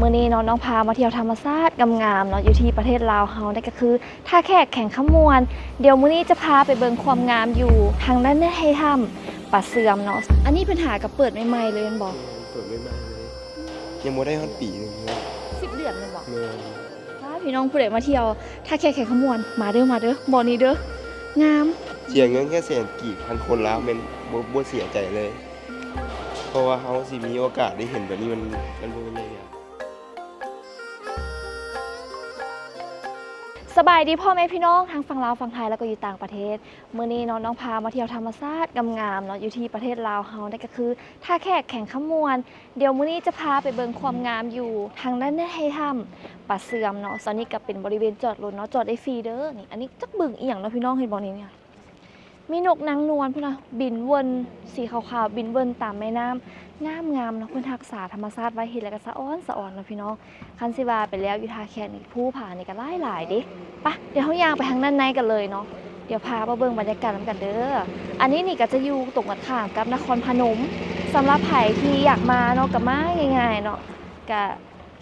มื้อนี้เนาะน้องพามาเที่ยวธรรมชาติงามๆเนาะอยู่ที่ประเทศลาวเฮานั่นก็คือท่าแขกแข่งขมวนเดี๋ยวมื้อนี้จะพาไปเบิ่งความงามอยู่ทางด้านในถ้ำป่าเสื่อมเนาะอันนี้เพิ่นหากับเปิดใหม่ๆเลยแม่นบ่ เปิดไม่มาเลยยังบ่ได้ฮอดปีหนึงเลย 10 เดือนแม่นบ่ แม่น ถ้าพี่น้องผู้ใดมาเที่ยวท่าแขกแข่งขมวนมาเด้อบ่อนี้เด้องาม เสียเงินแค่แสนกีบพันคนแล้วแม่นบ่เสียใจเลย เพราะว่าเฮาสิมีโอกาสได้เห็นแบบนี้มันบ่เป็นอย่าง สบายดีพ่อแม่พี่น้องทางฝั่งลาวฝั่งไทยแล้วก็อยู่ต่างประเทศมื้อนี้เนาะน้องพามาเที่ยวธรรมชาติงามๆเนาะอยู่ที่ประเทศลาวเฮานั่นก็คือท่าแขกแข่งขมวนเดี๋ยวมื้อนี้จะพาไปเบิ่งความงามอยู่ทางด้านในถ้ำป่าเสื่อมเนาะตอนนี้ก็เป็นบริเวณจอดรถเนาะจอดได้ฟรีเด้อนี่อันนี้จักบึงอีหยังเนาะพี่น้องเห็นบ่นี่เนี่ยมีนกนางนวลพุ่นน่ะบินวนสีขาวๆบินวนตามแม่น้ำงามๆเนาะเพิ่นรักษาธรรมชาติไว้เห็นแล้วก็สะอ้อนเนาะพี่น้องคันสิว่าไปแล้วอยู่ท่าแขกนี่ภูผานี่ก็หลายเด้ ปะเดี๋ยวเขาย่างไปทางด้านในกันเลยเนาะเดี๋ยวพามาเบิ่งบรรยากาศกันเด้ออันนี้นี่ก็จะอยู่ตรงกันข้ามกับนครพนมสำหรับไผที่อยากมาเนาะก็มาง่ายๆเนาะก็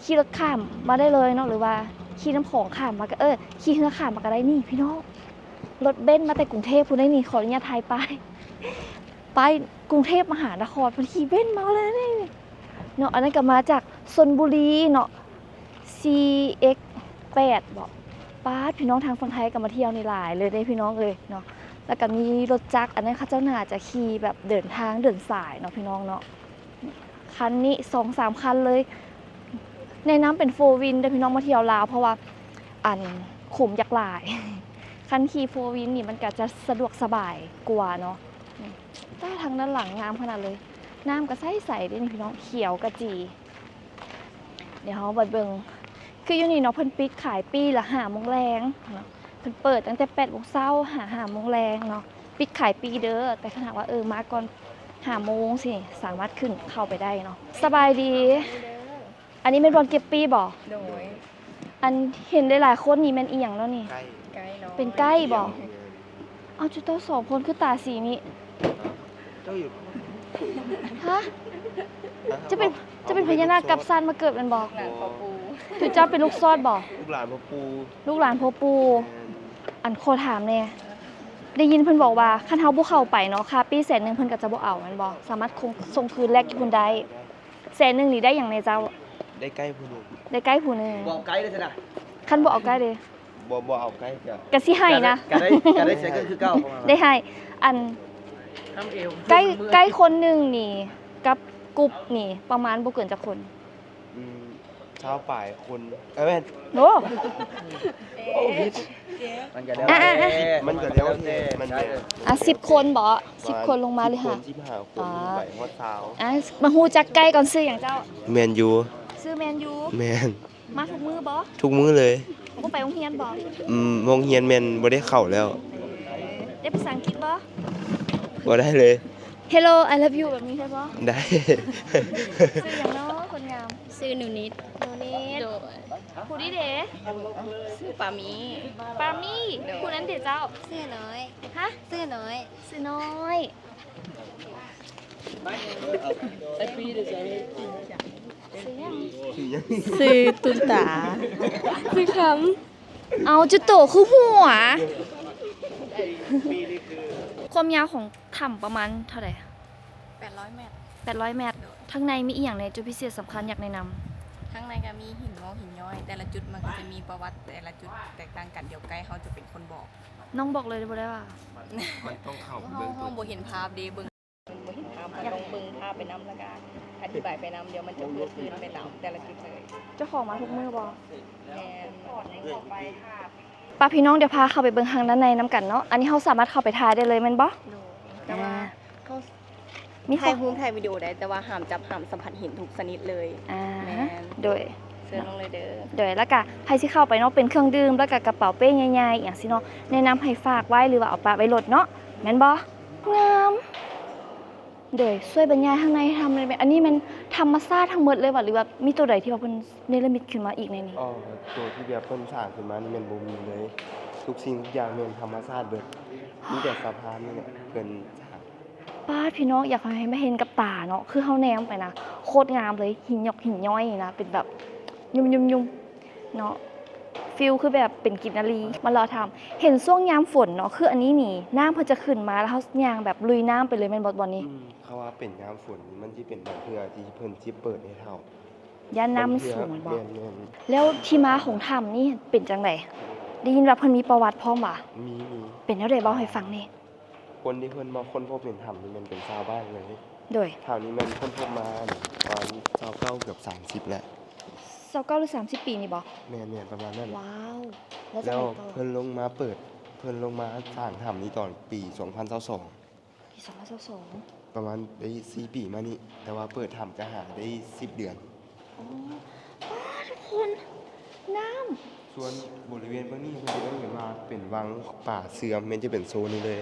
ขี่รถข้ามมาได้เลยเนาะหรือว่าขี่น้ำของข้ามมาก็ขี่เรือข้ามมาก็ได้นี่พี่น้องรถเบนซ์มาแต่กรุงเทพพูดได้นี่ขออนุญาตถ่ายไปกรุงเทพมหานครมันขี่เบนซ์มาเลยนี่เนาะอันนั้นก็มาจากชลบุรีเนาะ CX8 บอกป้าดพี่น้องทางฝั่งไทยก็มาเที่ยวในหลายเลยได้พี่น้องเลยเนาะแล้วก็มีรถจักรอันนั้นเขาเจ้าหน้าจะขี่แบบเดินทางเดินสายเนาะพี่น้องเนาะคันนี้2-3 คันเลยในน้ำเป็น4 วินได้พี่น้องมาเที่ยวลาวเพราะว่าอันขุมยักษ์หลาย คันขี่4 วินนี่มันก็จะสะดวกสบายกว่าเนาะแต่ทางด้านหลังงามขนาดเลยน้ำก็ใสๆด้วยนี่พี่น้องเขียวกระจีเดี๋ยวเราไปเบิ่งคืออยู่นี่เนาะเพิ่นปิดขายปีละ5 โมงแรงเนาะเพิ่นเปิดตั้งแต่8 โมงเช้า5 โมงแรงเนาะปิดขายปีเด้อแต่ขนาดว่ามาก่อน5 โมงสิสามารถขึ้นเข้าไปได้เนาะสบายดี อันนี้เป็นบอลเก็บปีบ่ โดย อันเห็นได้หลายคนนี่แม่นอีหยังแล้วนี่ ใกล้ ไกด์เนาะ เป็นไก่บ่เอาจุดเต้า2 คนคือตาสีนี้ เจ้าอยู่ ฮะจะเป็นพญานาคกับซันมาเกิดแม่นบ่ หลานพ่อปู ถือเจ้าเป็นลูกซอดบ่ ลูกหลานพ่อปู่ ลูกหลานพ่อปู่ อันโคถามแน่ได้ยินเพิ่นบอกว่าคันเฮาบ่เข้าไปเนาะค่าปี100,000เพิ่นก็จะบ่เอาแม่นบ่สามารถคงส่งคืนแลกอยู่เพิ่นได้100,000นี่ได้หยังในเจ้า ได้ใกล้ผู้หนึง ได้ใกล้ผู้หนึง บอกไกด์เลยสินะ คันบ่เอาใกล้เด้ บ่เอาใกล้จ้ะ ก็สิให้นะ การได้เสียก็คือเก้า ได้ให้อัน ทำเอว ใกล้คนหนึงนี่กับกรุ๊ปนี่ประมาณบ่เกินจักคน อืมชาวป่ายคนแม่น โอ้ มันก็เดี๋ยว มันก็เดี๋ยวมันเนี่ย อ่ะ10 คนบ่10 คนลงมาเลยค่ะ 15 คนไปฮอดเช้า มาฮู้จักใกล้ก่อนซื้อหยังเจ้า แมนยู ซื้อแมนยู แมน มาทุกมื้อบ่ ทุกมื้อเลย บ่ไปโรงเรียนบ่ โรงเรียนแมนบ่ได้เข้าแล้ว ได้ภาษาอังกฤษบ่ บ่ได้เลย Hello I love you แบบนี้ใช่บ่ ได้ ซื้อหยังเนาะคนงาม ซื้อหนูนิด หนูนี่ โดย ผู้นี้เด้ ซื้อปามี ปามี่ผู้นั้นเด้เจ้า เสื้อน้อย ฮะ เสื้อน้อย ซื้อน้อยซื้อหยัง ซื้อตุนตา ซื้อคำเอาจุดโตคือหัวความยาวของถ้ำประมาณเท่าไหร่ 800 เมตร 800 เมตรข้างในมีอีหยังในจุดพิเศษสำคัญอยากแนะนำ ข้างในก็มีหินงอกหินย้อย แต่ละจุดมันก็จะมีประวัติแต่ละจุดแตกต่างกันเดี๋ยวไกด์เขาจะเป็นคนบอก น้องบอกเลยได้บ่ได้ว่า มันต้องเข้า ห้องบ่เห็นภาพเด้เบิ่งบ่เห็นภาพลองเบิ่งภาพไปนำแล้วก็อธิบายไปนำเดี๋ยวมันจะเพื่อคืนไปตามแต่ละจุดเลย เจ้าของมาทุกมือบ่ แม่น ป้าพี่น้องเดี๋ยวพาเข้าไปเบิ่งทางด้านในน้ำกันเนาะอันนี้เราสามารถเข้าไปถ่ายได้เลยแม่นบ่ โดยแต่ว่าเขา มี ถ่ายรูปถ่ายวิดีโอได้แต่ว่าห้ามจับห้ามสัมผัสหินทุกชนิดเลย อ่า แม่น โดย เชิญลงเลยเด้อ แล้วก็ให้สิเข้าไปเนาะเป็นเครื่องดื่มแล้วก็กระเป๋าเป้ใหญ่ๆอย่างสิเนาะแนะนำให้ฝากไว้หรือว่าเอาปะไว้รถเนาะแม่นบ่งามโดยช่วยบรรยายข้างในทำเลยอันนี้มันธรรมชาติทั้งหมดเลยว่ะหรือว่ามีตัวใดที่ว่าเพิ่นเนรมิตขึ้นมาอีกในนี้ อ๋อตัวที่แบบเพิ่นสร้างขึ้นมานี่แม่นบ่มีเลย ทุกสิ่งทุกอย่างแม่นธรรมชาติเบิดมีแต่สะพานนี่แหละเพิ่นสร้าง ป้าพี่น้องอยากให้มาเห็นกับตาเนาะคือเฮาแนมไปนะโคตรงามเลยหินหยกหินย้อยนี่นะเป็นแบบ ยุ่มเนาะฟิลคือแบบเป็นกินนารีมารอทำเห็นช่วงยามฝนเนาะคืออันนี้นี่น้ำเพิ่นจะขึ้นมาแล้วเฮาย่างแบบลุยน้ำไปเลยแม่นบ่นี่ เขาว่าเป็นน้ำฝนมันที่เป็นบางเทื่อที่เพิ่นสิเปิดให้เฮา ย่านน้ำมันสูงแม่นบ่ แม่น แล้วที่มาของถ้ำนี่เป็นจังไดได้ยินว่าเพิ่นมีประวัติพร้อมว่ะ ๆมี เป็นแนวใดเว้าให้ฟังแหน่ คนที่เพิ่นมาค้นพบเป็นถ้ำนี่มันเป็นชาวบ้านเลย โดย ถ้ำนี้มันค้นพบมาประมาณ29เกือบ30แล้ว 29หรือ30 ปีนี่บ่ แม่นประมาณนั้น ว้าวแล้วจั แล้ ง ว ไดต่อ เพิ่นลงมาสร้างถ้ำนี้ตอนปี 2022 ปี2022 ประมาณได้4ปีมานี้แต่ว่าเปิดถ้ำก็หาได้10เดือน อ๋อทุกคนน้ำ ส่วนบริเวณเบื้องนี้เพิ่นจะเห็นว่าเป็นวังป่าเสื่อมแม่นจะเป็นโซนนี้เลย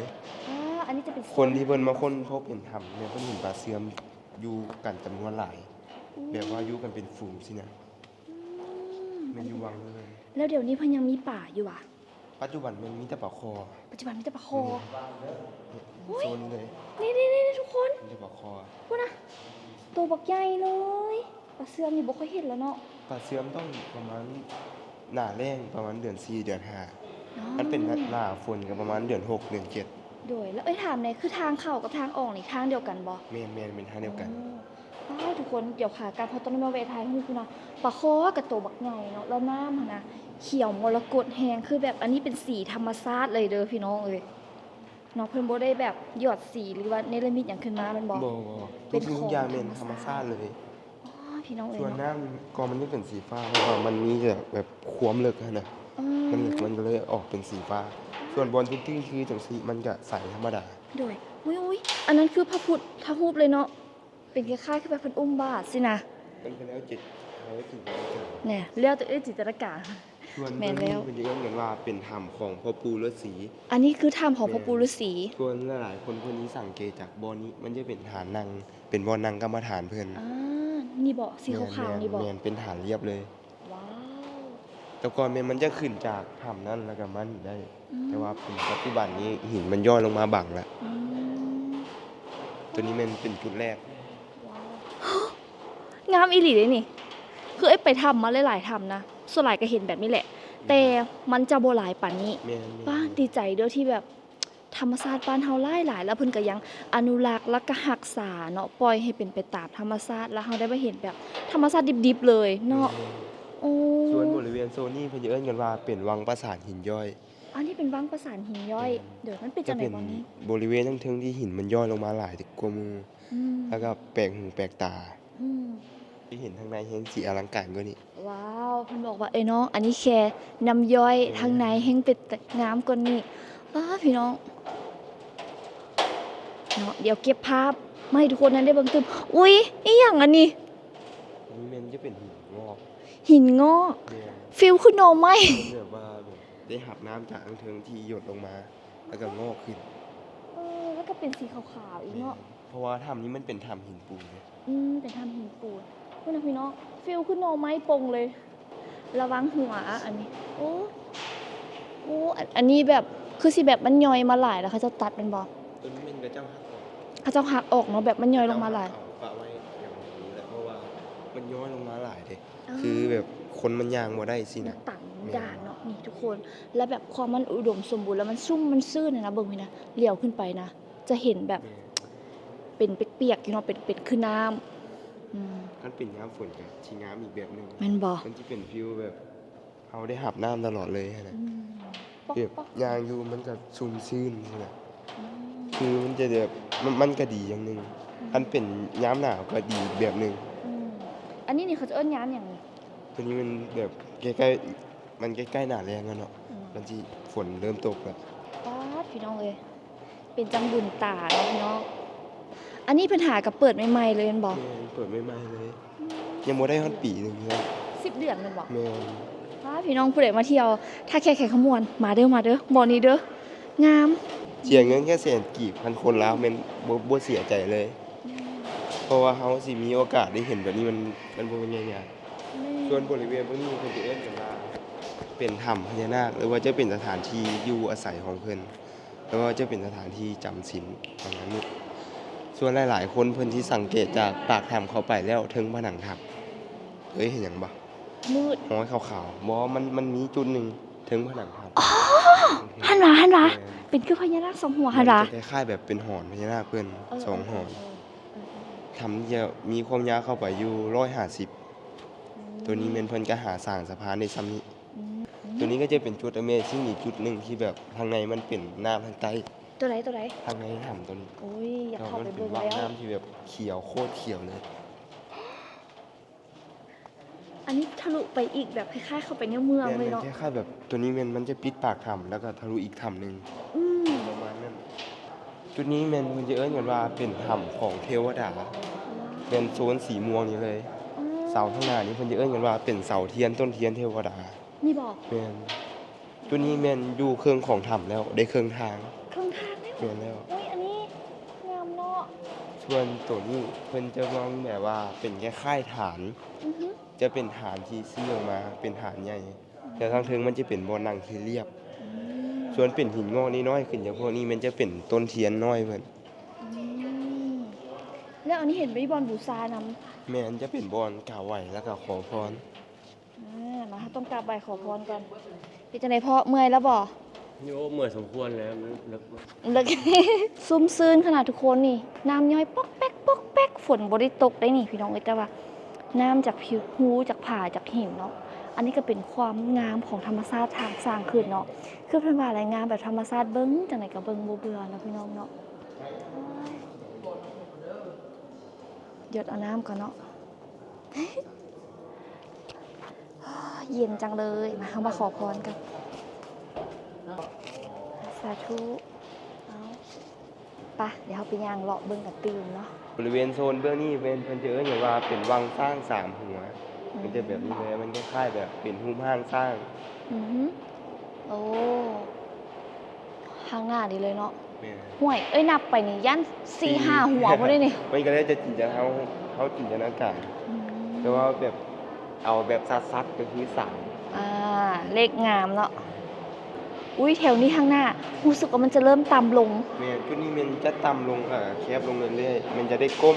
อันนี้จะเป็น คนที่เพิ่นมาค้นพบเห็นถ้ำเนี่ยเพิ่นเห็นป่าเสื่อมอยู่กันจำนวนหลายแบบว่าอยู่กันเป็นฝูงสินะแม่นอยู่วังเลย แล้วเดี๋ยวนี้เพิ่นยังมีป่าอยู่อ่ะ ปัจจุบันมันมีแต่ปลาคอ ปัจจุบันมีแต่ปลาโค โซนนี้เลย นี่ทุกคน มีแต่ปลาคอ พูดนะตัวบักใหญ่เลยปลาเสื่อมนี่บ่ค่อยเห็นแล้วเนาะ ป่าเสื่อมต้องประมาณหน้าแล้งประมาณเดือน4เดือน5 อ๋อ มันเป็นหน้าฝนก็ประมาณเดือน6เดือน7 โดยแล้วถามหน่อยคือทางเข้ากับทางออกนี่ทางเดียวกันบ่ แม่นเป็นทางเดียวกัน ทุกคนเดี๋ยวค่ะการพอต้นมาเวทายให้คุณนะปลาโคกับตัวบักใหญ่เนาะแล้วน้ำหั่นนะเขียวมรกตแหงคือแบบอันนี้เป็นสีธรรมชาติเลยเด้อพี่น้องเอ้ยเนาะเพิ่นบ่ได้แบบหยอดสีหรือว่าเนรมิตหยังขึ้นมาแมันบ่ บ่ เป็ ทุ น ก ของ อย่างเป็น ธ ธ ร ร ร ร ม ม ชา ชา ติ ติเลย พี่น้องเอ้ย ส่วน เนาะ น้ำก็มันจะเป็นสีฟ้าเพราะว่ามันมีแต่แบบความลึกอะนะ มันลึกมันก็เลยออกเป็นสีฟ้า ส่วนบนทุกที่คือจังสีมันก็ใสธรรมดา โดยอุ้ยอันนั้นคือพระพุทธรูปเลยเนาะเป็นคล้ายๆคือแบบเพิ่นอุ้มบาทสินะ มันก็แล้วจิตเขาจิตแล้วจิต เนี่ยเรียกตัวจินตนาการ ส่วน แม่นแล้ว มันจะเรียกกันว่าเป็นธรรมของพ่อปู่ฤาษี อันนี้คือถ้ำของพระปู่ฤาษี ส่วนหลายๆคนเพิ่นนี้สังเกตจากบ่อนี้มันจะเป็นฐานนั่งเป็นบ่อนั่งกรรมฐานเพิ่น นี่บ่สีขาวๆนี่บ่ แม่นเป็นฐานเรียบเลย ว้าว แต่ก่อนมันจะขึ้นจากถ้ำนั้นแล้วก็มันได้ อืม แต่ว่าเป็นปัจจุบันนี้หินมันย่อลงมาบังแล้ว อืม ตัวนี้มันเป็นจุดแรก ว้าว งามอีหลีเลยนี่ คือไอ้ไปทำมาหลายๆทำนะส่วนหลายก็เห็นแบบนี้แหละ แต่มันจะบ่หลายป่านนี้ แม่น ป้าดีใจเด้อที่แบบธรรมชาติบ้านเฮาหลายๆแล้วเพิ่นก็ยังอนุรักษ์และก็รักษาเนาะปล่อยให้เป็นไปตามธรรมชาติแล้วเฮาได้มาเห็นแบบธรรมชาติดิบๆเลยเนาะโอ้ ส่วนบริเวณโซนนี้เพิ่นจะเอิ้นกันว่าเป็นวังปราสาทหินย่อย อันนี้เป็นวังประสานหินย่อย เดี๋ยวมันเป็นจังได๋บ่นี้ บริเวณทั้งเทิงที่หินมันย่อยลงมาหลายกว่าหมู่ อืม แล้วก็แปลกหูแปลกตา อืม ที่เห็นข้างในแฮงสีอลังการกว่านี้ ว้าวเพิ่นบอกว่าน้องอันนี้แค่น้ำย่อยทางในแฮงเป็นแต่งามกว่านี้พี่น้องเนาะเดี๋ยวเก็บภาพมาให้ทุกคนนั้นได้เบิ่งตึมอุ๊ยอีหยังอันนี้ อันนี้มันจะเป็นหินงอก หินงอก เนี่ย ฟิลคือหน่อไม้ แบบว่าแบบได้หับน้ำจากข้างเทิงที่หยดลงมา แล้วก็งอกขึ้น แล้วก็เป็นสีขาวๆอีกเนาะ เพราะว่าถ้ำนี้มันเป็นถ้ำหินปูนเนี่ย เป็นทำหินปูนคุณนะพี่น้องฟิลคือหน่อไม้ปงเลย ระวังหัวอันนี้ โอ้อันนี้แบบคือสิแบบมันย่อยมาหลายแล้วเขาจะตัดเป็นบ่ ตัวนี้มันกระเจ้าหักออก เขาจะหักออกเนาะแบบมันย่อยลงมาหลาย เอปะไว้อย่างนี้แหละเพราะว่ามันย้อยลงมาหลายเด้คือแบบคนมันยางบ่ได้สิ มั นะ นต่างด่านเนาะนี่ทุกคน แล้วแบบความมันอุดมสมบูรณ์แล้วมันชุ่มมันซื่นนะเบิ่งพี่นะเหลียวขึ้นไปนะ จะเห็นแบบเป็นเปียกๆอยู่เนาะเป็นคือน้ำอืม มันเป็นน้ำฝนกับชีน้ำอีกแบบหนึง แม่นบ่ มันจะเป็นฟิลแบบเขาได้หับน้ำตลอดเลยนะ ป๊อก แบบ ป๊อก ยางอยู่มันก็ชุ่มชื่นใช่ไหม อืม คือมันจะแบบมันก็ดีอย่างหนึงอันเป็นย้ำหนาวก็ดีแบบหนึง อืมอันนี้นี่เขาจะเอิ้นย้ำอย่างนี้ ตัวนี้มันแบบใกล้ๆมันใกล้ๆหน้าแรงแล้วเนาะ อืม มันที่ฝนเริ่มตกแล้ว ป๊าดพี่น้องเอ้ยเป็นจังบุญตาเนาะพี่น้อง อันนี้เพิ่นหากับเปิดใหม่ๆเลยแม่นบ่ แม่นเปิดไม่ไหม้เลย ยังบ่ได้ฮอดปีหนึงเลย 10 เดือนแม่นบ่ แม่น ป๊าดพี่น้องผู้ใดมาเที่ยว ถ้าแค่ขมวนมาเด้อบ่อนี้เด้องาม เสียเงินแค่แสนกีบพันคนแล้วแม่นบ่เสียใจเลย เพราะว่าเฮาสิมีโอกาสได้เห็นแบบนี้มันบ่เป็นง่ายๆส่วนบริเวณพวกนี้เพิ่นจะเอิ้นกันว่าเป็นถ้ำพญานาคหรือว่าจะเป็นสถานที่อยู่อาศัยของเพิ่นแล้วก็จะเป็นสถานที่จำศีลประมาณนี้ส่วนหลายๆคนเพิ่นที่สังเกตจากปากถ้ำเข้าไปแล้วถึงผนังถ้ำเฮ้ยเห็นหยังบ่ มืด ห้อยขาวๆบ่มันมีจุดหนึงถึงผนังถ้ำ หันหลาเป็นคือพญานาคสองหัวหันหลา มันจะคล้ายๆแบบเป็นหอนพญานาคเพิ่นสองหอนถ้ำจะมีความยาวเข้าไปอยู่150ตัวนี้แม่นเพิ่นก็หาสร้างสะพานได้ซ้ำนี้ตัวนี้ก็จะเป็นจุด Amazing อีกจุดหนึงที่แบบข้างในมันเป็นน้ำข้างใต้ ตัวไหน ข้างในถ้ำตัวนี้ โอ้ยอยาก แล้ว เข้า มั ไป เป็น เบิ่ง วัง แล้ว น้ำที่แบบเขียวโคตรเขียวเลย อันนี้ทะลุไปอีกแบบคล้ายๆเข้าไปในเมืองเลย แม่น เนาะ คล้ายๆแบบตัวนี้มันจะปิดปากถ้ำแล้วก็ทะลุอีกถ้ำหนึง อืม ประมาณนั้นจุดนี้แม่นเพิ่นจะเอิ้นกันว่าเป็นถ้ำของเทวดาเป็นโซนสีม่วงนี่เลย เสาข้างหน้านี้เพิ่นจะเอิ้นกันว่าเป็นเสาเทียนต้นเทียนเทวดา นี่บอก แม่นจุดนี้แม่นอยู่เครื่องของถ้ำแล้วได้เครื่องทาง เครื่องทางแล้ว แม่นแล้ว โอ้ยอันนี้งามเนาะ ส่วนตัวนี้เพิ่นจะมองแบบว่าเป็นแค่ค่ายฐาน อือฮึ จะเป็นฐานที่ซี่ออกมาเป็นฐานใหญ่ แต่ทางเทิงมันจะเป็นบ่อนั่งที่เรียบ ส่วนเป็นหินงอกน้อยๆขึ้นจากพวกนี้มันจะเป็นต้นเทียนน้อยเพิ่น อืมแล้วอันนี้เห็นไหมบอลบูซานำ แม่นจะเป็นบ่อนกล่าวไหว้แล้วก็ขอพร มาต้องกราบไหว้ขอพรก่อนพี่จังได๋พ่อเมื่อยแล้วบ่ โยเหมือนสมควรแล้วมันลึก เลิก ซุ่มซื่นขนาดทุกคนนี่น้ำย้อยปอกแป๊กปอกแป๊กฝนบ่ได้ตกได้นี่พี่น้องเอ้ยแต่ว่าน้ำจากผิวหูจากผาจากหินเนาะอันนี้ก็เป็นความงามของธรรมชาติทางสร้างขึ้นเนาะคือเพิ่นว่าอะไรงามแบบธรรมชาติเบิ่งจังไดก็เบิ่งบ่เบื่อเนาะพี่น้องเนาะหยดเอาน้ำก่อนเนาะ เย็นจังเลยมาเข้ามาขอพรกันสาธุเอาไปเดี๋ยวเราไปย่างเลาะเบิ่งกันตื่นเนาะ บริเวณโซนเบื้องนี้เป็นเพิ่นจะเอิ้นอย่างว่าเป็นวังสร้างสามหัว มันจะแบบนี้เลยมันคล้ายๆแบบเป็นหุ้มห้างสร้าง อือฮึโอ้ข้างหน้าดีเลยเนาะ แม่น ห่วยเอ้ยนับไปนี่ยัน4-5 หัวบ่ได้นี่ มันก็เลยจะจินตนาเขาจินตนาการแต่ว่าแบบเอาแบบซัดๆก็คือสาม เลขงามเนาะอุ้ยแถวนี้ข้างหน้ารู้สึกว่ามันจะเริ่มต่ำลง แม่นจุดนี้มันจะต่ำลงแคบลงเรื่อยๆมันจะได้ก้ม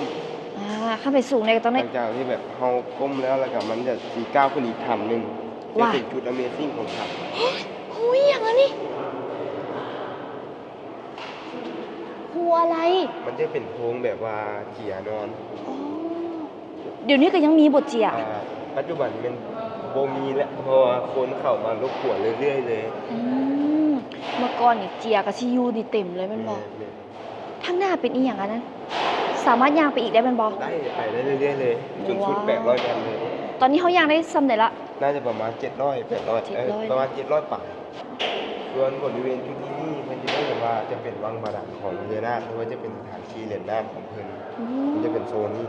ข้าไปสูงเนี่ยก็ต้อง ห ได้ ลังจากที่แบบเฮาก้มแล้วก็มันจะสีก้าวขึ้นอีกถ้ำหนึงจะ ว้า เป็นจุด Amazing ของถ้ำ หุยอย่างนั้นนี่หัวอะไร มันจะเป็นโค้งแบบว่าเจียนอน อ๋อเดี๋ยวนี้ก็ยังมีบทเจีย ปัจจุบันมันบ่มีแล้วเพราะว่าคนเข้ามารบกวนเรื่อยๆเลย อืมเมื่อก่อนนี่เจียกับชิยูนี่เต็มเลยแมันบอก แม่น ข้างหน้าเป็นอีหยังอันนั้น สามารถย่างไปอีกได้แมันบอก ได้ไปได้เรื่อยๆเลยจนสุด ว้าว 800กันเลย ตอนนี้เขาย่างได้ซ้ำไหนละ น่าจะประมาณ700 800 700 ประมาณ700ป่ายส่วนบริเวณจุดนี้นี่มันจะได้แบบว่าจะเป็นวังบาดาลของพญานาคหรือว่าจะเป็นสถานที่เล่นน้ำของเพิ่น อื มันจะเป็นโซนนี้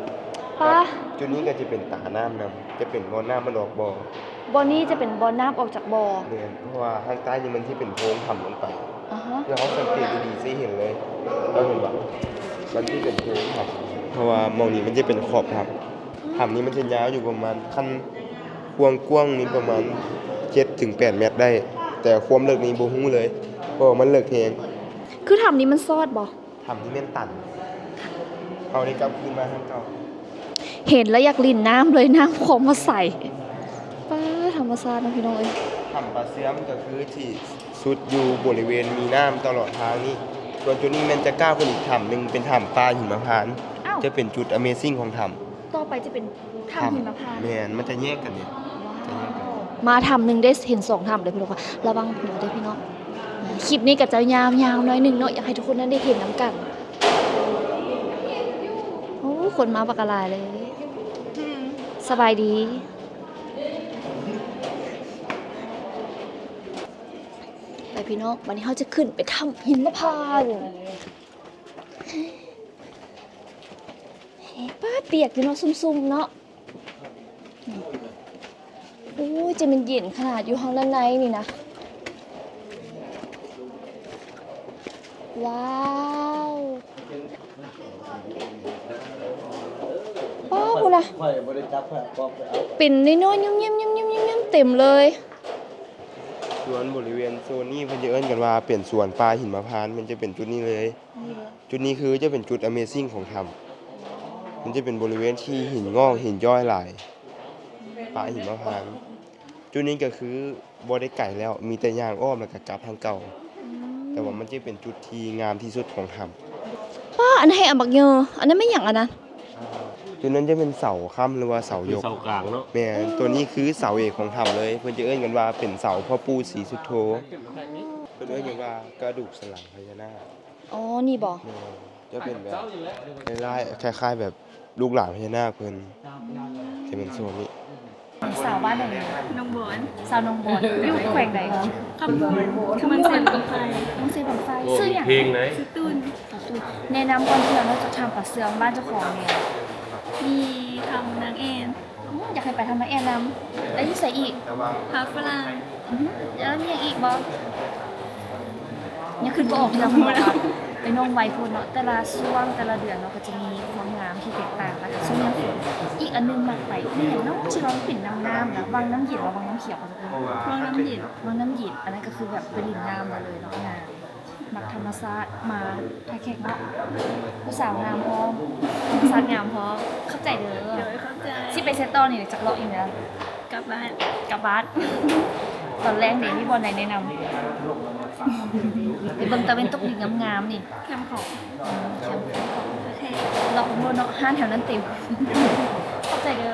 ปะ จุดนี้ก็จะเป็นตาน้ำนำจะเป็นบ่อน้ำมันออกบ่อบ อนี้จะเป็นบอน้ำออกจากบอ เนี่ยเพราะว่าข้างใต้นี่มันที่เป็นโพรงถ้ำลงไป อ่าฮะ ถ้าเขาสังเกตดีๆสิเห็นเลยเราเห็นว่ามันที่เป็นโพรงถ้ำเพราะว่ามองนี้มันจะเป็นขอบถ้ำถ้ำนี้มันจะยาวอยู่ประมาณขั้นความกว้างนี่ประมาณ7 ถึง 8 เมตรได้ แต่ความลึกนี่บ่ฮู้เลยเพราะว่ามันลึกแฮง คือทำนี้มันซอดบอ ถ้ำที่แม่นตันเอานี่กลับคืนมาทางเก่า เห็นแล้วอยากลินน้ำเลยน้ำของมาใส่ป้าธรรมชาตินะพี่น้องเอ้ย ถ้ำปลาเสื่อมก็คือที่สุดอยู่บริเวณมีน้ำตลอดทางนี้ส่วนจุดนี้มันจะก้าวขึ้นอีกถ้ำหนึงเป็นถ้ำปลาหิมพานต์ อ้าว จะเป็นจุด Amazing ของถ้ ต่อไปจะเป็น ำ ทำหิมพานต์ แม่นมันจะแยกกันเนี่ย มาทำหนึ่งได้เห็น2ทำเลยพี่น้องค่ะระวังหัวด้วยพี่น้องคลิปนี้ก็จะยาวๆหน้อยหนึงเนาะอยากให้ทุกคนนั้นได้เห็นน้ำกันโอ้คนมาปากกาลายเลย สบายดี ไปพี่น้องวันนี้เขาจะขึ้นไปทำหิมพานต์ป้าเปียกอยู่เนาะซุ่มๆเนาะโอ้ยจะเป็นเย็นขนาดอยู่ห้องด้านในนี่นะว้าวป้าคุณนะ ค่อยบริจาคค่อยปอกไปเอา ปิ่นน้อยๆยิ้มๆๆๆๆเต็มเลย ส่วนบริเวณโซนนี้เพิ่นจะเอิ้นกันว่าเป็นสวนปลาหิมพานต์มันจะเป็นจุดนี้เลย จุดนี้คือจะเป็นจุด Amazing ของถ้ำมันจะเป็นบริเวณที่หินงอกหินย้อยหลายปลาหิมพานต์ จุดนี้ก็คือบ่ได้ไกลแล้วมีแต่ย่างอ้อมแล้วก็กลับทางเก่า แต่ว่ามันจะเป็นจุดที่งามที่สุดของถ้ำ ป้าอันให้อันบักเยออันนั้นไม่หยังอันนั้น จุดนั้นจะเป็นเสาค้ำหรือว่าเสา คื ย อก เสากลางเนาะ แม่นตัวนี้คือเสาเอกของถ้ำเลย เพิ่นจะเอิ้นกันว่าเป็นเสาพ่อปู่ศรีสุโธเพิ่นเอิ้นกันว่ากระดูกสันหลังพญานาค อ๋อนี่บ่ แม่นจะเป็นแบบคล้ายๆแบบลูกหลานพญานาคเพิ่นจะเป็นโซนนี้ สาวบ้านไหน น้องบอน สาวนงบอนอยู่แขวงใด คำคือมันเส้นกับไฟ น้องเซบังไฟ โอ้ ซื้อหยัง เพลงไหน คือตุ้น แนะนำก่อนที่เราจะทำปักเสืองบ้านเจ้าของเนี่ย มีทำนางเอ็น อยากให้ไปทำมาแอนนำแล้วที่ใส่อีก พาฝรั่ง แล้วมีอย่างอีกบ่ยังขึ้นบ่ออกที่เราพูดแล้วไปน้องไวพูดเนาะแต่ละช่วงแต่ละเดือนเนาะก็จะมีความงามที่แตกต่างกันช่วงนี้ฝนอีกอันนึงมากไปนี่เนาะที่เราเป็นน้ำน้ำนะวังน้ำหยิดเราวังน้ำเขียวกันทุกคน รองน้ำหยิน วังน้ำหยิดอันนั้นก็คือแบบเป็นลินงามมาเลยเนาะงามมักธรรมชาติมาถ่ายแขกเนาะผู้สาวงามพร้อมธรรมชาติงามพร้อมเข้าใจเด้อ เดี๋ยวเข้าใจ สิไปเซตตอนนี่จักเลาะอีกแล้ว กลับบ้าน กลับบ้าน ตอนแรกนี่มีบอลไหนแนะนำไปเบิ่งตะเวนตกดินงามๆนี่ แคมป์ของ แคมป์ โอเค เลาะบนเนาะห้านแถวนั้นเต็มเข้าใจเด้อ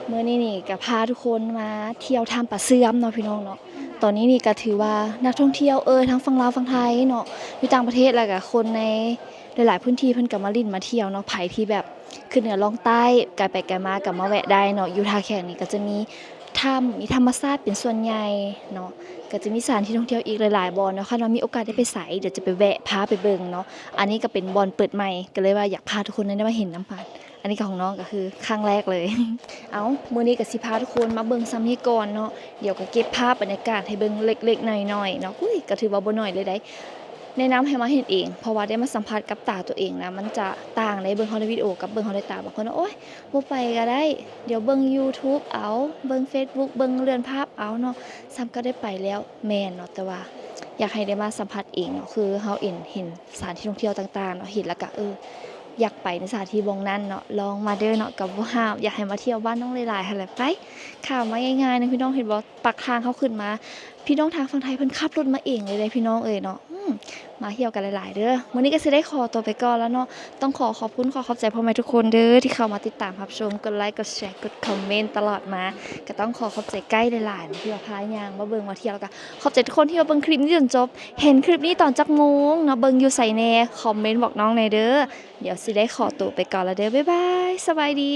เมื่อนี้นี่ก็พาทุกคนมาเที่ยวทำป่าเสื่อมเนาะพี่น้องเนาะตอนนี้นี่ก็ถือว่านักท่องเที่ยวทั้งฝั่งลาวฝั่งไทยเนาะอยู่ต่างประเทศแล้วก็คนในหลายๆพื้นที่เพิ่นก็มาลิ้นมาเที่ยวเนาะไผที่แบบขึ้นเหนือลงใต้ไกลไปไกลมาก็มาแวะได้เนาะอยู่ท่าแขกนี่ก็จะมีถ้ำมีธรรมชาติเป็นส่วนใหญ่เนาะก็จะมีสถานที่ท่องเที่ยวอีกหลายๆบ่อนเนาะค่ะว่ามีโอกาสได้ไปไสเดี๋ยวจะไปแวะพาไปเบิ่งเนาะอันนี้ก็เป็นบ่อนเปิดใหม่ก็เลยว่าอยากพาทุกคนได้มาเห็นน้ำพันอันนี้ก็ของน้องก็คือครั้งแรกเลย เอามื้อนี้ก็สิพาทุกคนมาเบิ่งซ้ำนี้ก่อนเนาะเดี๋ยวก็เก็บภาพบรรยากาศให้เบิ่งเล็กๆน้อยๆเนาะอุ้ยก็ถือว่าบ่น้อยเลยได้แนะนำให้มาเห็นเองเพราะว่าได้มาสัมผัสกับตาตัวเองนะมันจะต่างในเบิ่งเฮาในวิดีโอกับเบิ่งเฮาในตาบางคนว่าโอ๊ยบ่ไปก็ได้เดี๋ยวเบิ่ง YouTube เอาเบิ่ง Facebook เบิ่งเลื่อนภาพเอาเนาะซ้ำก็ได้ไปแล้วแม่นเนาะแต่ว่าอยากให้ได้มาสัมผัสเองเนาะคือเฮาเห็นสถานที่ท่องเที่ยวต่างๆเนาะเห็นแล้วก็อยากไปในสถานที่บงนั้นเนาะลองมาเด้อเนาะกับบ่ห้ามอยากให้มาเที่ยวบ้านน้องหลายๆหั่นแหละไปข่าวมาง่ายๆนะพี่น้องเห็นบ่ปักทางเขาขึ้นมาพี่น้องทางฝั่งไทยเพิ่นขับรถมาเองเลยเด้พี่น้องเนาะมาเที่ยวกันหลายๆเด้อมื้อนี้ก็สิได้ขอตัวไปก่อนแล้วเนาะต้องขอบคุณขอบใจพ่อแม่ทุกคนเด้อที่เข้ามาติดตามรับชมกดไลค์กดแชร์กดคอมเมนต์ตลอดมาก็ต้องขอบใจใกล้หลายๆที่ว่าพายางมาเบิ่งมาเที่ยวแล้วก็ขอบใจทุกคนที่มาเบิ่งคลิปนี้จนจบเห็นคลิปนี้ตอนจักโมงเนาะเบิ่งอยู่ไสแน่คอมเมนต์บอกน้องหน่อยเด้อเดี๋ยวสิได้ขอตัวไปก่อนแล้วเด้อบ๊ายบายสบายดี